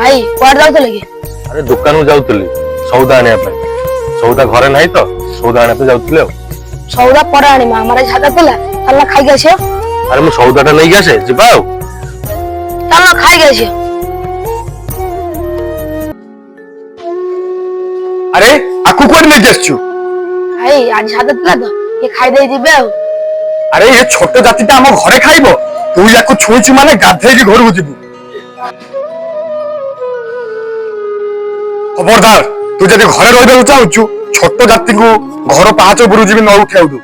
भाई कुआड़ जाउतले कि? अरे दुकान को जाउतली सौदा आने पे सौदा घरे नहीं तो सौदा आने पे जाउतले हो। सौदा पर आनी मा हमारा छाता तला तल्ला खाई गए अरे मु सौदाटा नहीं गसे जिबा हो तल्ला खाई गए। अरे आकु कोड नहीं गेसछु भाई आज छाता तला तो ये खाई दे जिबे हो। अरे ये छोट जातिटा हम घरे खाइबो तू याकु छुईछु माने गाधे की घर को जिबु। खबरदार तू जदि घरे रहिबा चाहछु छोट जाति को घर पाहाच उपरु जिबि न उठाउ दु।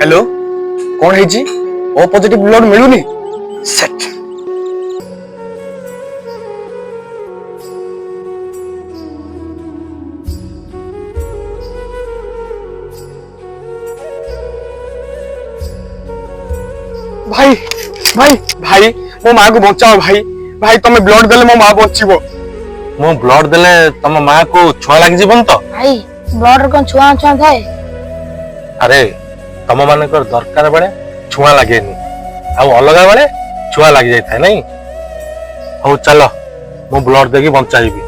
हेलो कौन है जी ओ पॉजिटिव ब्लड मिलुनी सेट भाई भाई भाई मो मां को बचाओ भाई भाई तुम्हें ब्लड देले मो मां बचिबो। मु ब्लड देले तम मां को छुआ लाग जीवन तो भाई ब्लड कौन छुआ छुआ थाए? अरे तम मानकर दरकार बेले छुआ लागेनी आ अलगा बेले छुआ लाग जाय थाय नहीं। हो चलो मु ब्लड देकी बचाइबी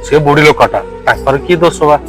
से बुढ़ी लोकटा ताकर की दोष बा।